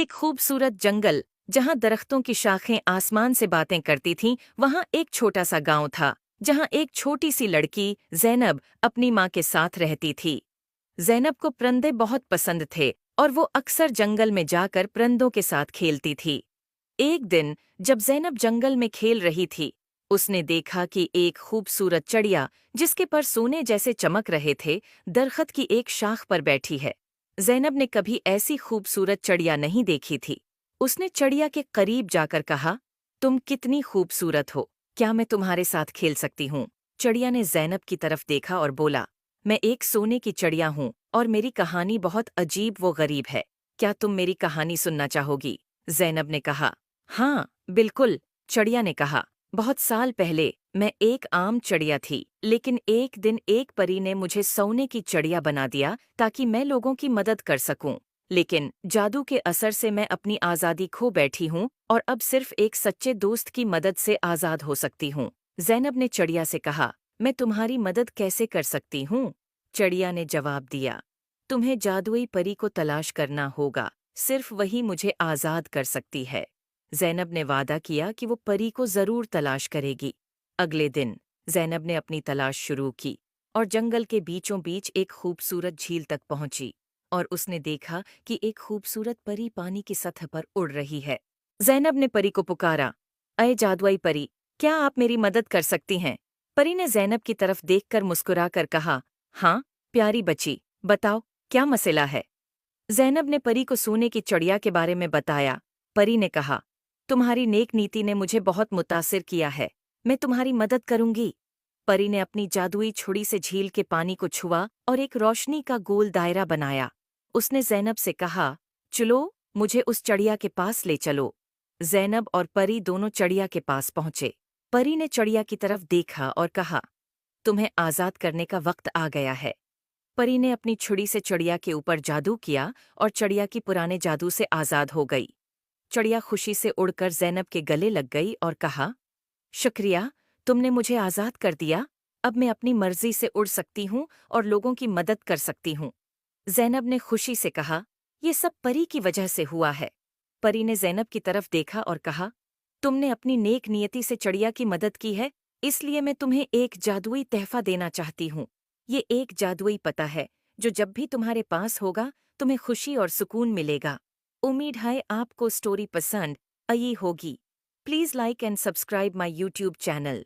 एक खूबसूरत जंगल जहां दरख्तों की शाखें आसमान से बातें करती थीं, वहां एक छोटा सा गांव था जहां एक छोटी सी लड़की ज़ैनब अपनी माँ के साथ रहती थी। ज़ैनब को परिंदे बहुत पसंद थे और वो अक्सर जंगल में जाकर परिंदों के साथ खेलती थी। एक दिन जब ज़ैनब जंगल में खेल रही थी, उसने देखा कि एक खूबसूरत चिड़िया जिसके पर सोने जैसे चमक रहे थे, दरख्त की एक शाख पर बैठी है। ज़ैनब ने कभी ऐसी खूबसूरत चिड़िया नहीं देखी थी। उसने चिड़िया के करीब जाकर कहा, तुम कितनी खूबसूरत हो, क्या मैं तुम्हारे साथ खेल सकती हूँ? चिड़िया ने ज़ैनब की तरफ देखा और बोला, मैं एक सोने की चिड़िया हूँ और मेरी कहानी बहुत अजीब व गरीब है। क्या तुम मेरी कहानी सुनना चाहोगी? ज़ैनब ने कहा। हाँ, बिल्कुल, चिड़िया ने कहा। बहुत साल पहले मैं एक आम चिड़िया थी, लेकिन एक दिन एक परी ने मुझे सोने की चिड़िया बना दिया ताकि मैं लोगों की मदद कर सकूं। लेकिन जादू के असर से मैं अपनी आज़ादी खो बैठी हूँ और अब सिर्फ एक सच्चे दोस्त की मदद से आज़ाद हो सकती हूँ। ज़ैनब ने चिड़िया से कहा, मैं तुम्हारी मदद कैसे कर सकती हूँ? चिड़िया ने जवाब दिया, तुम्हें जादुई परी को तलाश करना होगा, सिर्फ वही मुझे आज़ाद कर सकती है। ज़ैनब ने वादा किया कि वो परी को ज़रूर तलाश करेगी। अगले दिन ज़ैनब ने अपनी तलाश शुरू की और जंगल के बीचों बीच एक खूबसूरत झील तक पहुंची और उसने देखा कि एक खूबसूरत परी पानी की सतह पर उड़ रही है। ज़ैनब ने परी को पुकारा, अये जादुई परी, क्या आप मेरी मदद कर सकती हैं? परी ने ज़ैनब की तरफ देखकर मुस्कुराकर कहा, हाँ, प्यारी बच्ची, बताओ, क्या मसला है? ज़ैनब ने परी को सोने की चिड़िया के बारे में बताया। परी ने कहा, तुम्हारी नेक नीति ने मुझे बहुत मुतासिर किया है, मैं तुम्हारी मदद करूंगी। परी ने अपनी जादुई छुरी से झील के पानी को छुआ और एक रोशनी का गोल दायरा बनाया। उसने ज़ैनब से कहा, चलो, मुझे उस चिड़िया के पास ले चलो। ज़ैनब और परी दोनों चिड़िया के पास पहुंचे। परी ने चिड़िया की तरफ देखा और कहा, तुम्हें आज़ाद करने का वक्त आ गया है। परी ने अपनी छुरी से चिड़िया के ऊपर जादू किया और चिड़िया की पुराने जादू से आज़ाद हो गई। चिड़िया खुशी से उड़कर ज़ैनब के गले लग गई और कहा, शुक्रिया, तुमने मुझे आज़ाद कर दिया। अब मैं अपनी मर्जी से उड़ सकती हूँ और लोगों की मदद कर सकती हूँ। ज़ैनब ने खुशी से कहा, ये सब परी की वजह से हुआ है। परी ने ज़ैनब की तरफ देखा और कहा, तुमने अपनी नेक नियति से चिड़िया की मदद की है, इसलिए मैं तुम्हें एक जादुई तोहफा देना चाहती हूँ। ये एक जादुई पता है, जो जब भी तुम्हारे पास होगा, तुम्हें खुशी और सुकून मिलेगा। उम्मीद है आपको स्टोरी पसंद आई होगी। Please like and subscribe my YouTube channel.